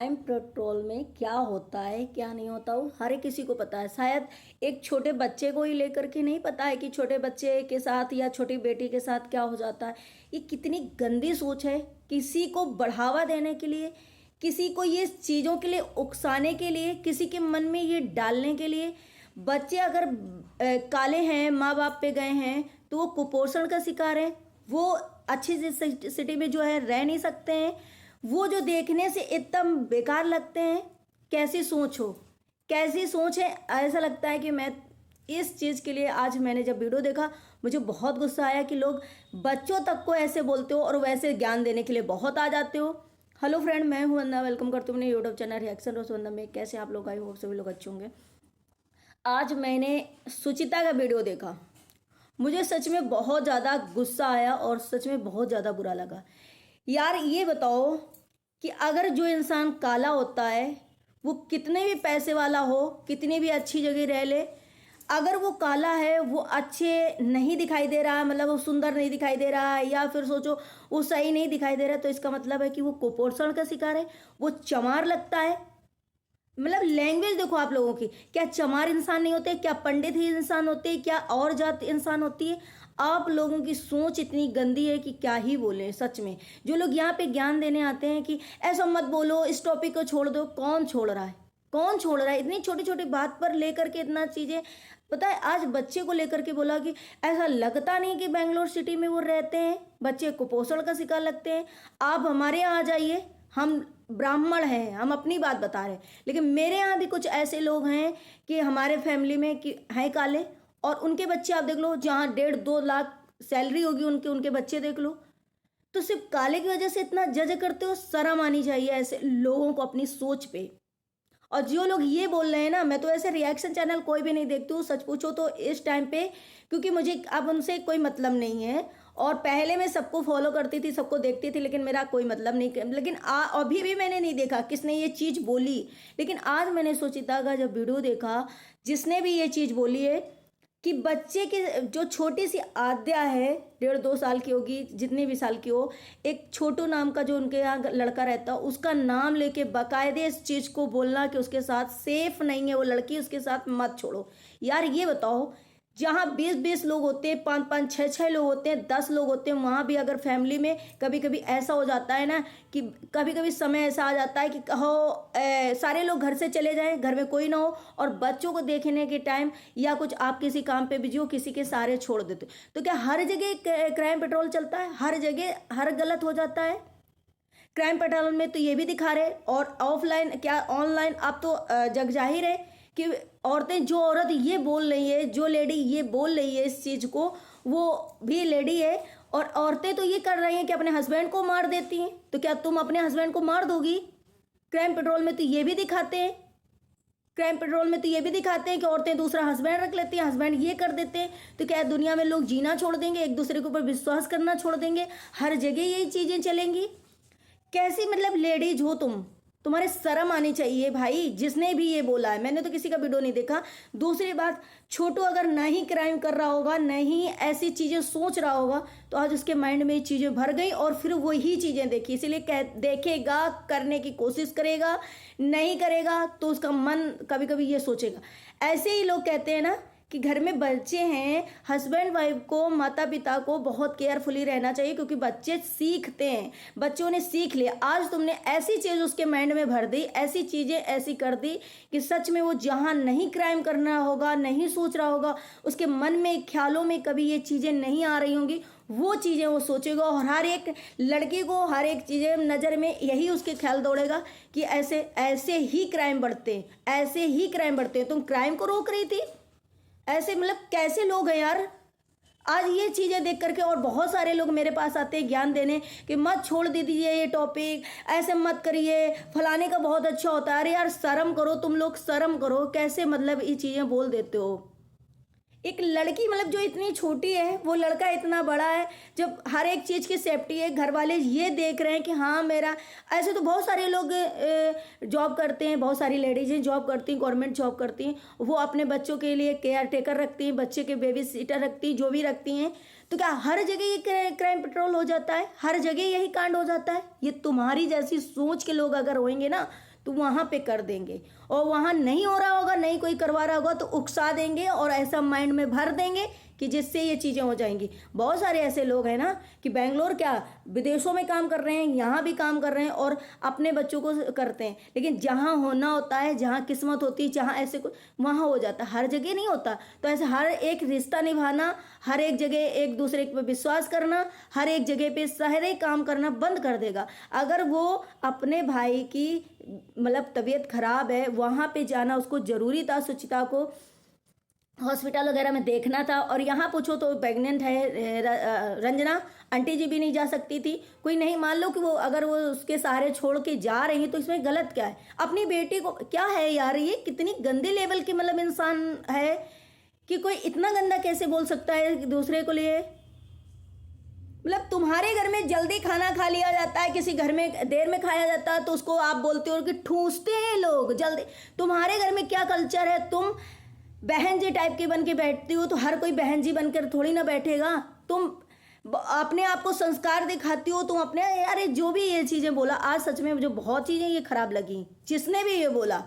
Crime petrol में क्या होता है क्या नहीं होता वो हर एक किसी को पता है। शायद एक छोटे बच्चे को ही लेकर के नहीं पता है कि छोटे बच्चे के साथ या छोटी बेटी के साथ क्या हो जाता है। ये कितनी गंदी सोच है, किसी को बढ़ावा देने के लिए, किसी को ये चीज़ों के लिए उकसाने के लिए, किसी के मन में ये डालने के लिए। बच्चे अगर काले हैं, माँ बाप पे गए हैं, तो वो कुपोषण का शिकार है। वो अच्छी सिटी में जो है रह नहीं सकते हैं। वो जो देखने से एकदम बेकार लगते हैं। कैसी सोच हो, कैसी सोच है। ऐसा लगता है कि मैं इस चीज़ के लिए आज मैंने जब वीडियो देखा मुझे बहुत गुस्सा आया कि लोग बच्चों तक को ऐसे बोलते हो और वैसे ज्ञान देने के लिए बहुत आ जाते हो। हेलो फ्रेंड, मैं हूं वंदना, वेलकम करती हूँ अपने यूट्यूब चैनल रिएक्शन रोज वंदना में। कैसे आप लोग, आई होप सभी लोग अच्छे होंगे। आज मैंने सुचिता का वीडियो देखा, मुझे सच में बहुत ज़्यादा गुस्सा आया और सच में बहुत ज़्यादा बुरा लगा। यार ये बताओ कि अगर जो इंसान काला होता है वो कितने भी पैसे वाला हो, कितनी भी अच्छी जगह रह ले, अगर वो काला है, वो अच्छे नहीं दिखाई दे रहा है, मतलब वो सुंदर नहीं दिखाई दे रहा है, या फिर सोचो वो सही नहीं दिखाई दे रहा है, तो इसका मतलब है कि वो कुपोषण का शिकार है, वो चमार लगता है। मतलब लैंग्वेज देखो आप लोगों की। क्या चमार इंसान नहीं होते? क्या पंडित ही इंसान होते हैं? क्या और जात इंसान होती है? आप लोगों की सोच इतनी गंदी है कि क्या ही बोले। सच में जो लोग यहाँ पे ज्ञान देने आते हैं कि ऐसा मत बोलो, इस टॉपिक को छोड़ दो, कौन छोड़ रहा है? कौन छोड़ रहा है? इतनी छोटी छोटी बात पर लेकर के इतना चीजें। पता है, आज बच्चे को लेकर के बोला कि ऐसा लगता नहीं कि बेंगलोर सिटी में वो रहते हैं, बच्चे कुपोषण का शिकार लगते हैं। आप हमारे यहाँ आ जाइए, हम ब्राह्मण हैं, हम अपनी बात बता रहे हैं, लेकिन मेरे यहाँ भी कुछ ऐसे लोग हैं कि हमारे फैमिली में कि हैं काले, और उनके बच्चे आप देख लो, जहाँ 1.5-2 लाख सैलरी होगी उनके उनके बच्चे देख लो। तो सिर्फ काले की वजह से इतना जज करते हो? शर्म आनी चाहिए ऐसे लोगों को अपनी सोच पे। और जो लोग ये बोल रहे हैं ना, मैं तो ऐसे रिएक्शन चैनल कोई भी नहीं देखती हूँ, सच पूछो तो इस टाइम पे, क्योंकि मुझे अब उनसे कोई मतलब नहीं है। और पहले मैं सबको फॉलो करती थी, सबको देखती थी, लेकिन मेरा कोई मतलब नहीं। लेकिन अभी भी मैंने नहीं देखा किसने ये चीज़ बोली। लेकिन आज मैंने सुचिता का जब वीडियो देखा, जिसने भी ये चीज़ बोली है कि बच्चे की जो छोटी सी आद्या है, 1.5-2 साल की होगी, जितनी भी साल की हो, एक छोटू नाम का जो उनके यहाँ लड़का रहता है, उसका नाम लेके बाकायदे इस चीज़ को बोलना कि उसके साथ सेफ नहीं है वो लड़की, उसके साथ मत छोड़ो। यार ये बताओ, जहाँ 20-20 लोग होते हैं, 5-5, 6-6 लोग होते हैं, 10 लोग होते हैं, वहाँ भी अगर फैमिली में कभी कभी ऐसा हो जाता है ना कि कभी कभी समय ऐसा आ जाता है कि सारे लोग घर से चले जाएं, घर में कोई ना हो, और बच्चों को देखने के टाइम या कुछ आप किसी काम पे बिजी हो, किसी के सारे छोड़ देते हो, तो क्या हर जगह क्राइम पेट्रोल चलता है? हर जगह हर गलत हो जाता है? क्राइम पेट्रोल में तो ये भी दिखा रहे, और ऑफलाइन क्या ऑनलाइन, आप तो जग जाहिर है कि औरतें, जो औरत ये बोल रही है, जो लेडी ये बोल रही है इस चीज़ को, वो भी लेडी है। और औरतें तो ये कर रही हैं कि अपने हस्बैंड को मार देती हैं, तो क्या तुम अपने हस्बैंड को मार दोगी? क्राइम पेट्रोल में तो ये भी दिखाते हैं, क्राइम पेट्रोल में तो ये भी दिखाते हैं कि औरतें दूसरा हस्बैंड रख लेती हैं, हस्बैंड ये कर देते हैं। तो क्या दुनिया में लोग जीना छोड़ देंगे, एक दूसरे के ऊपर विश्वास करना छोड़ देंगे? हर जगह यही चीज़ें चलेंगी? कैसी मतलब लेडीज हो तुम? तुम्हारे शर्म आनी चाहिए भाई। जिसने भी ये बोला है, मैंने तो किसी का वीडियो नहीं देखा। दूसरी बात, छोटू अगर नहीं क्राइम कर रहा होगा, नहीं ऐसी चीजें सोच रहा होगा, तो आज उसके माइंड में ये चीजें भर गई और फिर वही चीजें देखी, इसीलिए देखेगा, करने की कोशिश करेगा, नहीं करेगा तो उसका मन कभी कभी ये सोचेगा। ऐसे ही लोग कहते हैं ना कि घर में बच्चे हैं, हस्बैंड वाइफ को, माता पिता को बहुत केयरफुली रहना चाहिए, क्योंकि बच्चे सीखते हैं। बच्चों ने सीख लिया, आज तुमने ऐसी चीज उसके माइंड में भर दी, ऐसी चीजें ऐसी कर दी कि सच में वो जहां नहीं क्राइम करना होगा, नहीं सोच रहा होगा, उसके मन में ख्यालों में कभी ये चीजें नहीं आ रही होंगी, वो चीजें वो सोचेगा। और हर एक लड़की को हर एक चीजें नजर में यही उसके ख्याल दौड़ेगा कि ऐसे ऐसे ही क्राइम बढ़ते हैं, ऐसे ही क्राइम बढ़ते हैं। तुम क्राइम को रोक रही थी? ऐसे मतलब कैसे लोग हैं यार? आज ये चीजें देख करके और बहुत सारे लोग मेरे पास आते हैं ज्ञान देने कि मत छोड़ दीजिए ये टॉपिक, ऐसे मत करिए, फलाने का बहुत अच्छा होता है। अरे यार शर्म करो, तुम लोग शर्म करो। कैसे मतलब ये चीजें बोल देते हो? एक लड़की मतलब जो इतनी छोटी है, वो लड़का इतना बड़ा है, जब हर एक चीज़ की सेफ्टी है, घर वाले ये देख रहे हैं कि हाँ मेरा। ऐसे तो बहुत सारे लोग जॉब करते हैं, बहुत सारी लेडीज़ें जॉब करती हैं, गवर्नमेंट जॉब करती हैं, वो अपने बच्चों के लिए केयर टेकर रखती हैं, बच्चे के बेबी सीटर रखती हैं, जो भी रखती हैं। तो क्या हर जगह ये क्राइम पेट्रोल हो जाता है? हर जगह यही कांड हो जाता है? ये तुम्हारी जैसी सोच के लोग अगर होंगे ना, तो वहाँ पे कर देंगे, और वहाँ नहीं हो रहा होगा, नहीं कोई करवा रहा होगा तो उकसा देंगे और ऐसा माइंड में भर देंगे कि जिससे ये चीज़ें हो जाएंगी। बहुत सारे ऐसे लोग हैं ना कि बेंगलोर क्या विदेशों में काम कर रहे हैं, यहाँ भी काम कर रहे हैं और अपने बच्चों को करते हैं, लेकिन जहाँ होना होता है, जहाँ किस्मत होती है, जहाँ ऐसे कुछ, वहाँ हो जाता है, हर जगह नहीं होता। तो ऐसे हर एक रिश्ता निभाना, हर एक जगह एक दूसरे पे विश्वास करना, हर एक जगह पे सारे काम करना बंद कर देगा। अगर वो अपने भाई की मतलब तबीयत खराब है, वहाँ पे जाना उसको ज़रूरी था, सुचिता को हॉस्पिटल वगैरह में देखना था, और यहाँ पूछो तो प्रेग्नेंट है रंजना, आंटी जी भी नहीं जा सकती थी, कोई नहीं, मान लो कि वो अगर वो उसके सहारे छोड़ के जा रही तो इसमें गलत क्या है? अपनी बेटी को क्या है यार, ये कितनी गंदे लेवल की मतलब इंसान है कि कोई इतना गंदा कैसे बोल सकता है दूसरे को लिए। मतलब तुम्हारे घर में जल्दी खाना खा लिया जाता है, किसी घर में देर में खाया जाता है तो उसको आप बोलते हो कि ठूसते हैं लोग जल्दी। तुम्हारे घर में क्या कल्चर है? तुम बहन जी टाइप की बन के बैठती हो तो हर कोई बहन जी बनकर थोड़ी ना बैठेगा। तुम अपने आप को संस्कार दिखाती हो, तुम अपने, यार जो भी ये चीज़ें बोला आज सच में मुझे बहुत चीज़ें ये खराब लगी, जिसने भी ये बोला।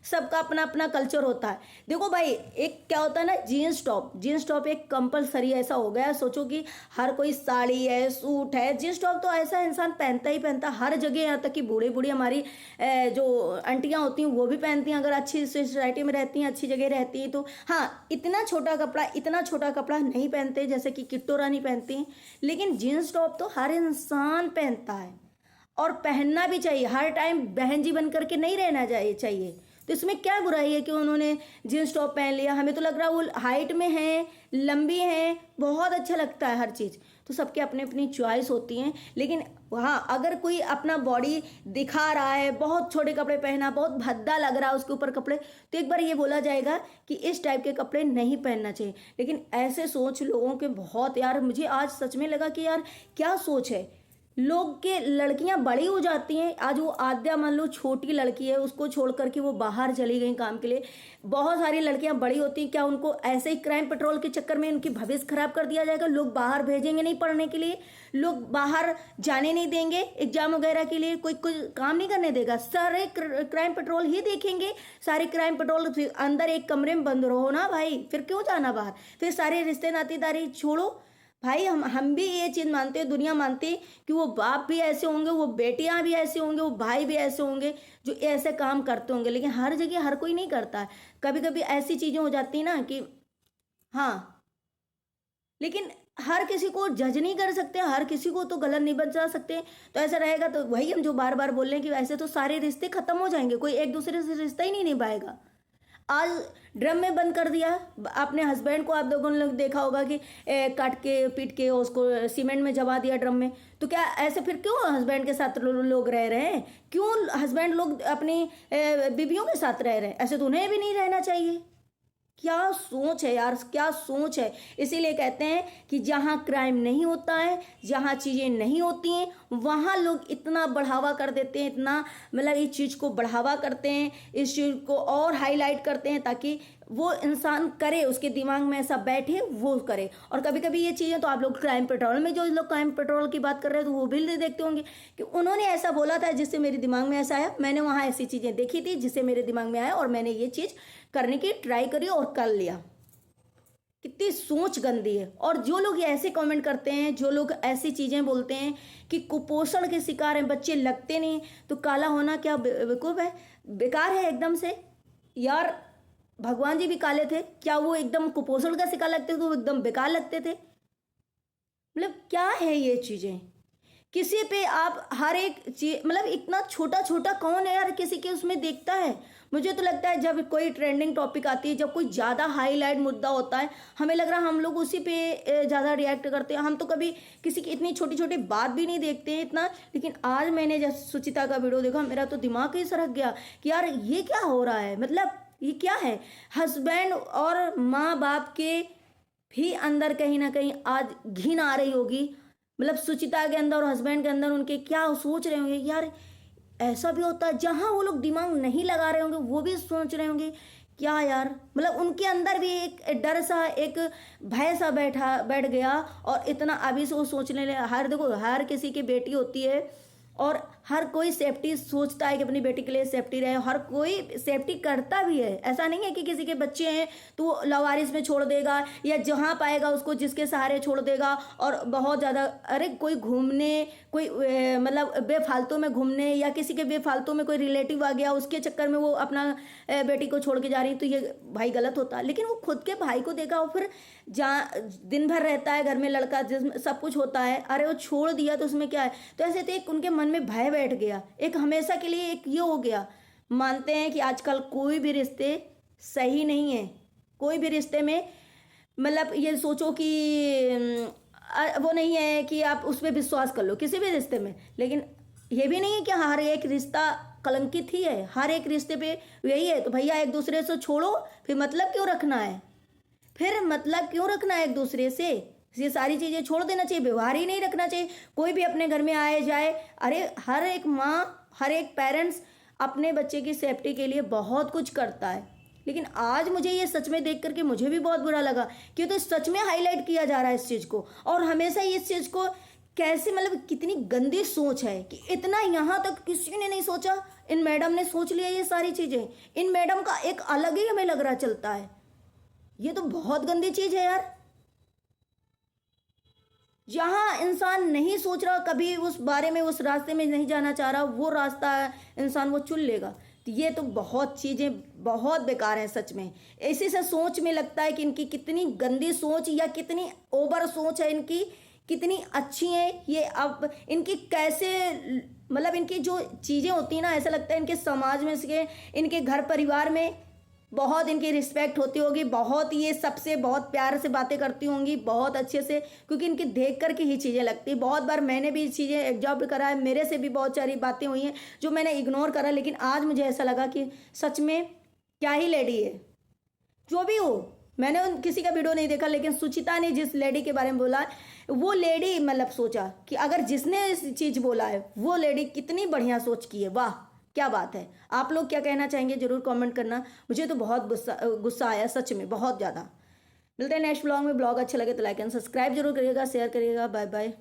सबका अपना अपना कल्चर होता है। देखो भाई, एक क्या होता है ना, जीन्स टॉप एक कंपलसरी ऐसा हो गया है। सोचो कि हर कोई साड़ी है, सूट है, जीन्स टॉप तो ऐसा इंसान पहनता ही पहनता हर जगह, यहाँ तक कि बूढ़ी बूढ़ी हमारी जो आंटियाँ होती हैं वो भी पहनती हैं, अगर अच्छी सोसाइटी में रहती हैं, अच्छी जगह रहती हैं तो। हाँ, इतना छोटा कपड़ा नहीं पहनते जैसे कि किट्टो रानी पहनती हैं, लेकिन जीन्स टॉप तो हर इंसान पहनता है और पहनना भी चाहिए। हर टाइम बहन जी बन करके नहीं रहना चाहिए। तो इसमें क्या बुराई है कि उन्होंने जींस टॉप पहन लिया? हमें तो लग रहा है वो हाइट में है, लंबी है, बहुत अच्छा लगता है हर चीज़। तो सबके अपनी अपनी चॉइस होती हैं, लेकिन हाँ, अगर कोई अपना बॉडी दिखा रहा है, बहुत छोटे कपड़े पहना, बहुत भद्दा लग रहा है उसके ऊपर कपड़े, तो एक बार ये बोला जाएगा कि इस टाइप के कपड़े नहीं पहनना चाहिए। लेकिन ऐसे सोच लोगों के बहुत, यार मुझे आज सच में लगा कि यार क्या सोच है लोग के। लड़कियां बड़ी हो जाती हैं, आज वो आद्या मान लो छोटी लड़की है, उसको छोड़ करके वो बाहर चली गई काम के लिए। बहुत सारी लड़कियां बड़ी होती हैं, क्या उनको ऐसे ही क्राइम पेट्रोल के चक्कर में उनकी भविष्य खराब कर दिया जाएगा? लोग बाहर भेजेंगे नहीं पढ़ने के लिए, लोग बाहर जाने नहीं देंगे एग्जाम वगैरह के लिए, कोई काम नहीं करने देगा, सारे क्राइम पेट्रोल ही देखेंगे। सारे क्राइम पेट्रोल अंदर एक कमरे में बंद रहो ना भाई, फिर क्यों जाना बाहर? फिर सारे रिश्ते नातेदारी छोड़ो भाई। हम भी ये चीज़ मानते हैं, दुनिया मानती है कि वो बाप भी ऐसे होंगे, वो बेटियां भी ऐसे होंगे, वो भाई भी ऐसे होंगे जो ऐसे काम करते होंगे, लेकिन हर जगह हर कोई नहीं करता है। कभी कभी ऐसी चीज़ें हो जाती हैं ना कि हाँ, लेकिन हर किसी को जज नहीं कर सकते, हर किसी को तो गलत नहीं बचा सकते। तो ऐसा रहेगा तो वही हम जो बार बार बोल रहे हैं कि ऐसे तो सारे रिश्ते खत्म हो जाएंगे, कोई एक दूसरे से रिश्ता ही नहीं निभाएगा। आज ड्रम में बंद कर दिया। अपने हस्बैंड को आप लोगों ने देखा होगा कि काट के पीट के उसको सीमेंट में जमा दिया ड्रम में। तो क्या ऐसे फिर क्यों हस्बैंड के साथ लोग रह रहे हैं? क्यों हस्बैंड लोग अपनी बीवियों के साथ रह रहे हैं? ऐसे तो उन्हें भी नहीं रहना चाहिए। क्या सोच है यार, क्या सोच है। इसीलिए कहते हैं कि जहाँ क्राइम नहीं होता है, जहाँ चीज़ें नहीं होती हैं, वहाँ लोग इतना बढ़ावा कर देते हैं, इतना मतलब इस चीज़ को बढ़ावा करते हैं, इस चीज़ को और हाईलाइट करते हैं ताकि वो इंसान करे, उसके दिमाग में ऐसा बैठे वो करे। और कभी कभी ये चीज़ें तो आप लोग क्राइम पेट्रोल में, जो लोग क्राइम पेट्रोल की बात कर रहे हैं तो वो भी देखते होंगे कि उन्होंने ऐसा बोला था जिससे मेरे दिमाग में ऐसा आया, मैंने वहाँ ऐसी चीज़ें देखी थी जिससे मेरे दिमाग में आया और मैंने ये चीज़ करने की ट्राई करी और कर लिया। कितनी सोच गंदी है। और जो लोग ऐसे कमेंट करते हैं, जो लोग ऐसी चीज़ें बोलते हैं कि कुपोषण के शिकार हैं बच्चे, लगते नहीं तो काला होना क्या बेवकूफ़ है, बेकार है एकदम से। यार भगवान जी भी काले थे, क्या वो एकदम कुपोषण का शिकार लगते थे? वो एकदम बेकार लगते थे। मतलब क्या है ये चीज़ें? किसी पे आप हर एक चीज, मतलब इतना छोटा छोटा कौन है यार किसी के उसमें देखता है? मुझे तो लगता है जब कोई ट्रेंडिंग टॉपिक आती है, जब कोई ज़्यादा हाईलाइट मुद्दा होता है, हमें लग रहा है हम लोग उसी पे ज़्यादा रिएक्ट करते हैं। हम तो कभी किसी की इतनी छोटी छोटी बात भी नहीं देखते हैं इतना। लेकिन आज मैंने जब सुचिता का वीडियो देखा, मेरा तो दिमाग ही सरक गया कि यार ये क्या हो रहा है, मतलब ये क्या है। हस्बैंड और माँ बाप के भी अंदर कहीं ना कहीं आज घिन आ रही होगी, मतलब सुचिता के अंदर और हस्बैंड के अंदर उनके क्या सोच रहे होंगे यार, ऐसा भी होता है। जहाँ वो लोग दिमाग नहीं लगा रहे होंगे वो भी सोच रहे होंगे क्या यार, मतलब उनके अंदर भी एक डर सा, एक भय सा बैठ गया और इतना अभी से वो सोचने लगे। हर देखो, हर किसी की बेटी होती है और हर कोई सेफ्टी सोचता है कि अपनी बेटी के लिए सेफ्टी रहे, हर कोई सेफ्टी करता भी है। ऐसा नहीं है कि किसी के बच्चे हैं तो वो लावारिस में छोड़ देगा या जहाँ पाएगा उसको जिसके सहारे छोड़ देगा। और बहुत ज़्यादा अरे कोई घूमने, कोई मतलब बेफालतू में घूमने या किसी के बेफालतू में कोई रिलेटिव आ गया उसके चक्कर में वो अपना बेटी को छोड़ के जा रही, तो ये भाई गलत होता है। लेकिन वो खुद के भाई को देखा, और फिर जहाँ दिन भर रहता है घर में लड़का, जिस सब कुछ होता है, अरे वो छोड़ दिया तो उसमें क्या है। तो ऐसे तो एक उनके मन में भय बैठ गया, एक हमेशा के लिए एक ये हो गया। मानते हैं कि आजकल कोई भी रिश्ते सही नहीं है, कोई भी रिश्ते में मतलब ये सोचो कि वो नहीं है कि आप उस पर विश्वास कर लो किसी भी रिश्ते में। लेकिन ये भी नहीं है कि हर एक रिश्ता कलंकित ही है, हर एक रिश्ते पे यही है। तो भैया एक दूसरे से छोड़ो, फिर मतलब क्यों रखना है, फिर मतलब क्यों रखना है एक दूसरे से। ये सारी चीज़ें छोड़ देना चाहिए, व्यवहार ही नहीं रखना चाहिए। कोई भी अपने घर में आए जाए, अरे हर एक माँ, हर एक पेरेंट्स अपने बच्चे की सेफ्टी के लिए बहुत कुछ करता है। लेकिन आज मुझे ये सच में देख करके मुझे भी बहुत बुरा लगा कि तो सच में हाईलाइट किया जा रहा है इस चीज़ को। और हमेशा इस चीज़ को कैसे, मतलब कितनी गंदी सोच है कि इतना यहाँ तक किसी ने नहीं सोचा, इन मैडम ने सोच लिया ये सारी चीज़ें। इन मैडम का एक अलग ही हमें लग रहा चलता है। ये तो बहुत गंदी चीज़ है यार। जहाँ इंसान नहीं सोच रहा, कभी उस बारे में, उस रास्ते में नहीं जाना चाह रहा, वो रास्ता इंसान वो चुन लेगा। तो ये तो बहुत चीज़ें बहुत बेकार हैं सच में। ऐसे से सोच में लगता है कि इनकी कितनी गंदी सोच या कितनी ओवर सोच है इनकी, कितनी अच्छी है ये। अब इनकी कैसे, मतलब इनकी जो चीज़ें होती हैं ना, ऐसा लगता है इनके समाज में से, इनके घर परिवार में बहुत इनकी रिस्पेक्ट होती होगी, बहुत ये सबसे बहुत प्यार से बातें करती होंगी, बहुत अच्छे से, क्योंकि इनकी देख करके ही चीज़ें लगती है। बहुत बार मैंने भी चीज़ें एब्जॉर्ब करा है, मेरे से भी बहुत सारी बातें हुई हैं जो मैंने इग्नोर करा। लेकिन आज मुझे ऐसा लगा कि सच में क्या ही लेडी है। जो भी हो, मैंने किसी का वीडियो नहीं देखा, लेकिन सुचिता ने जिस लेडी के बारे में बोला, वो लेडी मतलब सोचा कि अगर जिसने इस चीज़ बोला है वो लेडी कितनी बढ़िया सोच की है, वाह क्या बात है। आप लोग क्या कहना चाहेंगे जरूर कमेंट करना। मुझे तो बहुत गुस्सा आया सच में, बहुत ज़्यादा। मिलते हैं नेक्स्ट ब्लॉग में। ब्लॉग अच्छा लगे तो लाइक एंड सब्सक्राइब जरूर करिएगा, शेयर करिएगा। Bye bye.